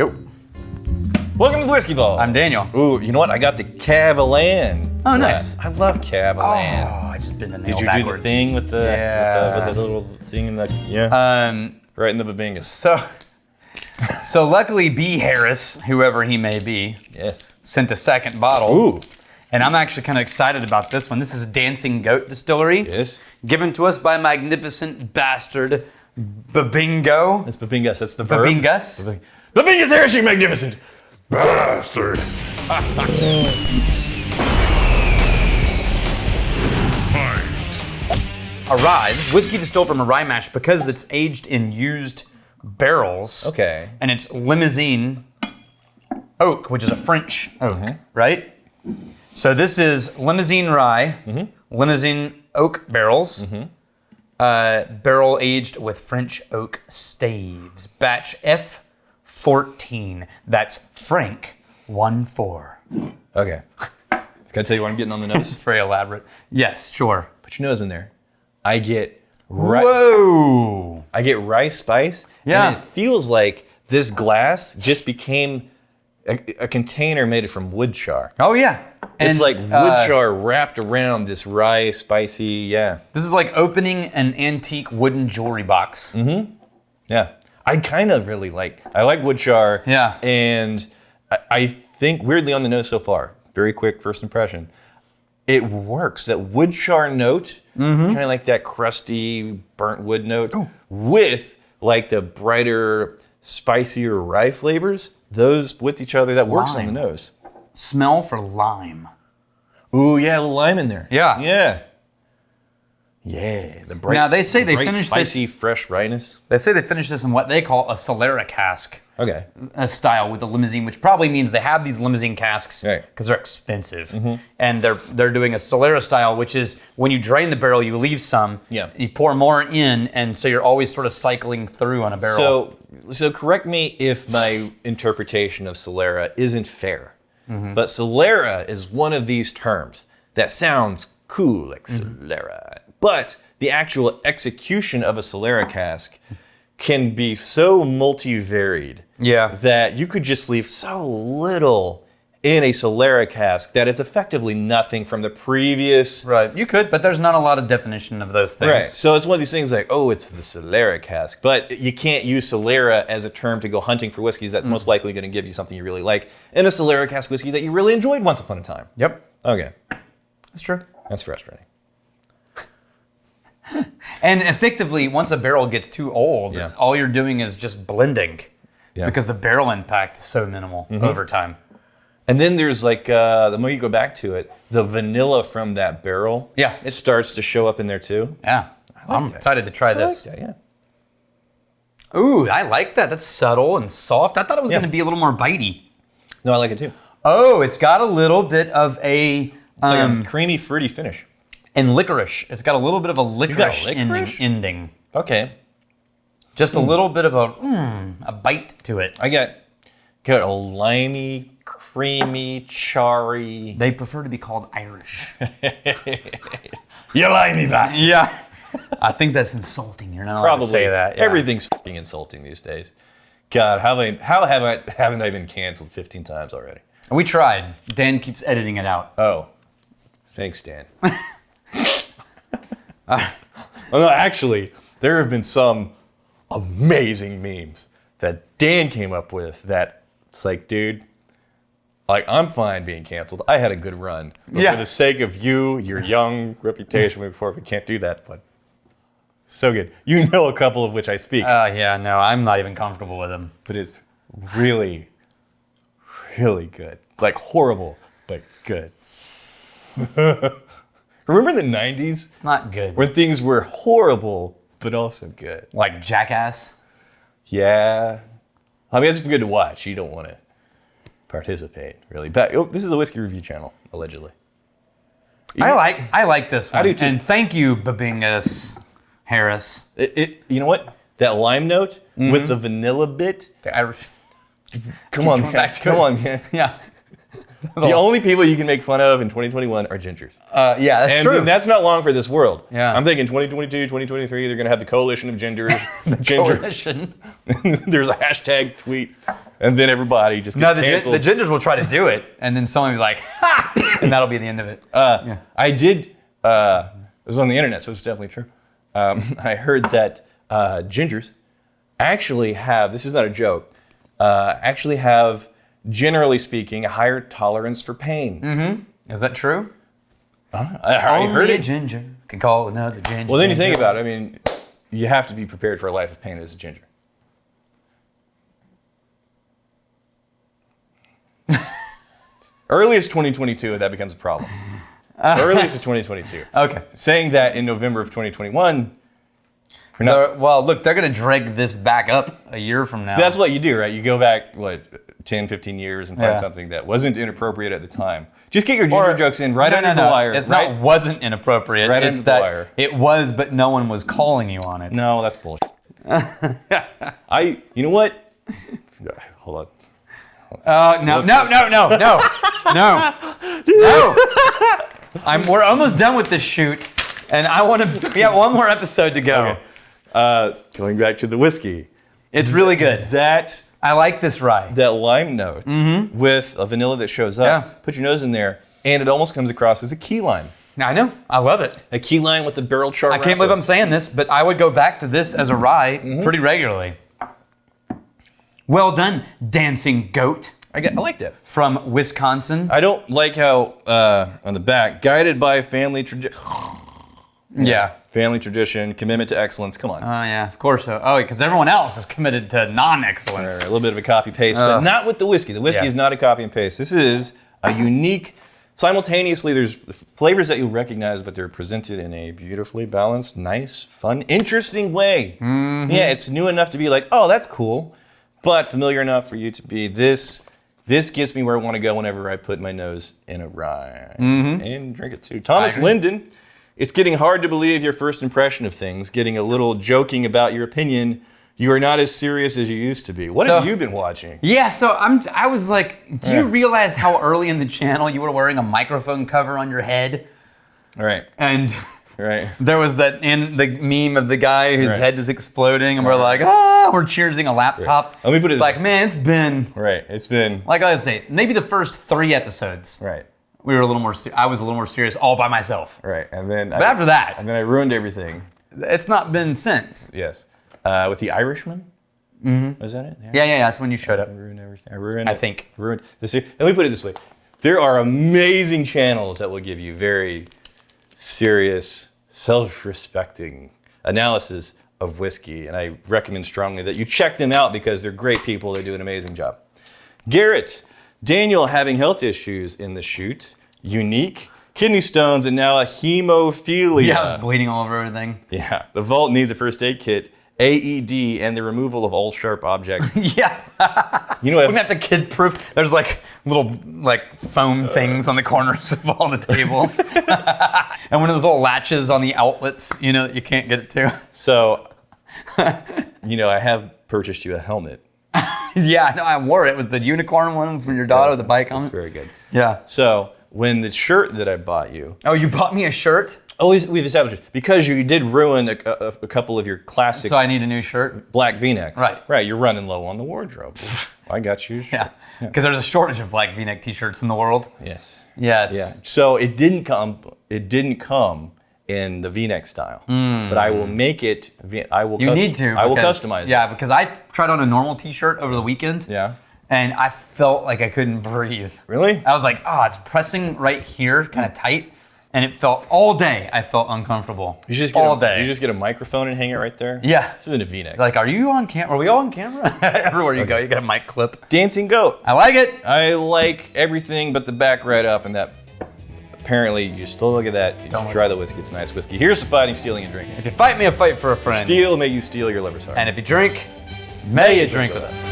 go. Welcome to the Whiskey Vault. I'm Daniel. Ooh, you know what? I got the Cavalan. Oh, nice. I love Cavalan. Oh, I just been the nail Did you backwards. do the thing with the with the little thing in the right in the babingus? So luckily B. Harris, whoever he may be, Yes. sent a second bottle. Ooh. And I'm actually kind of excited about this one. This is Dancing Goat Distillery. Yes. Given to us by magnificent bastard Babingo. That's babingus. That's the verb. Babingus. Babingus Harris, you magnificent bastard. A rye. This is whiskey distilled from a rye mash because it's aged in used barrels. Okay. And it's Limousin oak, which is a French oak, right? So this is Limousin rye, Limousin oak barrels, barrel aged with French oak staves. Batch F14. That's Frank 1-4. Okay. Can I tell you what I'm getting on the nose? It's very elaborate. Yes, sure. Put your nose in there. I get Whoa! I get rice spice. Yeah. And it feels like this glass just became a container made from wood char. Oh yeah. It's like wood char wrapped around this rye spicy, This is like opening an antique wooden jewelry box. Yeah. I kind of really like wood char. Yeah. And I think weirdly on the nose so far, very quick first impression, it works. That wood char note, kind of like that crusty burnt wood note, with like the brighter, spicier rye flavors, those with each other, that works on the nose. Smell for lime. Ooh, yeah, a little lime in there. Yeah. Yeah. Yeah. The bright, Now, they say they bright, finished spicy, fresh ryness. They say they finished this in what they call a Solera cask Okay. style with the Limousin, which probably means they have these Limousin casks Right. because they're expensive. And they're doing a Solera-style, which is when you drain the barrel, you leave some, Yeah. you pour more in, and so you're always sort of cycling through on a barrel. So correct me if my interpretation of Solera isn't fair, but Solera is one of these terms that sounds cool, like Solera. But the actual execution of a Solera cask can be so multivaried that you could just leave so little in a Solera cask that it's effectively nothing from the previous. Right, you could, but there's not a lot of definition of those things. Right, so it's one of these things like, oh, it's the Solera cask, but you can't use Solera as a term to go hunting for whiskeys that's most likely going to give you something you really like in a Solera cask whiskey that you really enjoyed once upon a time. Yep, Okay, that's true. that's frustrating. And effectively, once a barrel gets too old, Yeah. all you're doing is just blending Yeah. because the barrel impact is so minimal over time. And then there's like, the more you go back to it, the vanilla from that barrel, Yeah. it starts to show up in there too. Yeah, I'm that. excited to try I like this. that, yeah. Ooh, I like that. That's subtle and soft. I thought it was Yeah. going to be a little more bitey. No, I like it too. Oh, it's got a little bit of a It's like a creamy, fruity finish. and licorice. It's got a little bit of a licorice, licorice? ending. Okay. Just a little bit of a bite to it. I got a limey, creamy, charry. They prefer to be called Irish. You limey bastard. Yeah. I think that's insulting. You're not allowed Probably to say that. Yeah. Everything's fucking insulting these days. God, haven't I been canceled 15 times already? We tried. Dan keeps editing it out. Oh, thanks, Dan. Oh, no, actually, there have been some amazing memes that Dan came up with that it's like, dude, like, I'm fine being canceled. I had a good run. But Yeah. for the sake of you, your young reputation moving forward, we can't do that, but so good. You know a couple of which I speak, Yeah, no, I'm not even comfortable with him. but it's really, really good. Like, horrible, but good. Remember the 90s? It's not good. When things were horrible, but also good. Like Jackass. Yeah. I mean, it's good to watch. You don't want to participate, really. But this is a whiskey review channel, allegedly. I like this one. I do too. And thank you, Babingus Harris. You know what? That lime note with the vanilla bit. The Irish. Come on, coming man. back to Come it. on, man. Yeah. The only people you can make fun of in 2021 are gingers. Yeah, that's And true. that's not long for this world. Yeah. I'm thinking 2022, 2023, they're going to have the coalition of gingers. Ginger. Coalition. There's a hashtag tweet. And then everybody just No, gets the canceled. gingers will try to do it, and then someone will be like, ha! And that'll be the end of it. I did, it was on the internet, so it's definitely true. I heard that gingers actually have, this is not a joke, actually have, generally speaking, a higher tolerance for pain. Mm-hmm. Is that true? I heard Only a it. ginger can call another ginger. Well, then you think about it. I mean, you have to be prepared for a life of pain as a ginger. Earliest 2022, that becomes a problem. Earliest is 2022. Okay. Saying that in November of 2021, Well, look, they're going to drag this back up a year from now. that's what you do, right? You go back, 10, 15 years and find Yeah. something that wasn't inappropriate at the time. Just get your ginger jokes in right under the wire. It's right? not wasn't inappropriate. Right it's under the that wire. it was, but no one was calling you on it. No, that's bullshit. You know what? Hold on. No. We're almost done with this shoot, and we have one more episode to go. Okay. Going back to the whiskey. It's really good. I like this rye. That lime note with a vanilla that shows up. Yeah. Put your nose in there, and it almost comes across as a key lime. Now, I know. I love it. A key lime with the barrel char. I can't believe I'm saying this, but I would go back to this as a rye pretty regularly. Well done, dancing goat. I like that. From Wisconsin. I don't like how on the back, guided by family tradition. Yeah. Family tradition, commitment to excellence. Come on. Oh, yeah, of course so. Oh, because everyone else is committed to non-excellence. A little bit of a copy paste, but not with the whiskey. The whiskey is not a copy and paste. This is a unique. Simultaneously, there's flavors that you'll recognize, but they're presented in a beautifully balanced, nice, fun, interesting way. Mm-hmm. Yeah, it's new enough to be like, oh, that's cool, but familiar enough for you to be this. This gets me where I want to go whenever I put my nose in a rye and drink it too. Thomas Linden, it's getting hard to believe your first impression of things, getting a little joking about your opinion. You are not as serious as you used to be. What have you been watching? Yeah, so I was like, do you realize how early in the channel you were wearing a microphone cover on your head? All right. And Right. there was that in the meme of the guy whose Right. head is exploding, and we're like, we're cheersing a laptop. Let me put it. It's like, man, it's been Right. It's been. like I say, maybe the first 3 episodes. Right. We were a little more. I was a little more serious all by myself. Right. And then. But after that, And then I ruined everything. it's not been since. Yes. With the Irishman. Was that it? Yeah. That's when you showed up. I ruined everything. I ruined. I think. Ruined this. Let me put it this way: there are amazing channels that will give you very serious, self-respecting analysis of whiskey, and I recommend strongly that you check them out because they're great people. They do an amazing job. Garrett, Daniel having health issues in the shoot, unique. Kidney stones and now a hemophilia. Yeah, I was bleeding all over everything. Yeah, the vault needs a first aid kit, AED, and the removal of all sharp objects. Yeah. You know, We're gonna have to kid-proof. There's like little foam things on the corners of all the tables, and one of those little latches on the outlets, that you can't get it to. So, I have purchased you a helmet. Yeah, no, I wore it with the unicorn one from your daughter with the bike on It's it. very good. Yeah. So, when the shirt that I bought you. Oh, you bought me a shirt? Oh, we've established it. Because you did ruin a couple of your classic So I need a new shirt? black V-necks. Right. Right, you're running low on the wardrobe. I got you. Yeah. Because there's a shortage of black V-neck t-shirts in the world. Yes. Yes. Yeah. So it didn't come in the V-neck style. But I will make it. I will customize it. Yeah, because I tried on a normal t-shirt over the weekend. Yeah. And I felt like I couldn't breathe. Really? I was like, it's pressing right here, kind of tight. And it felt, all day, I felt uncomfortable. You just all day. You just get a microphone and hang it right there? Yeah. This isn't a V-neck. Like, are you on camera? Are we all on camera? Everywhere you go, you get a mic clip. Dancing goat. I like it. I like everything but the back right up, and that apparently you still look at that. You just try the whiskey. It's nice whiskey. Here's to fighting, stealing, and drinking. If you fight me, I fight for a friend. Steal, may you steal your lover's heart. And if you drink, may you drink with us.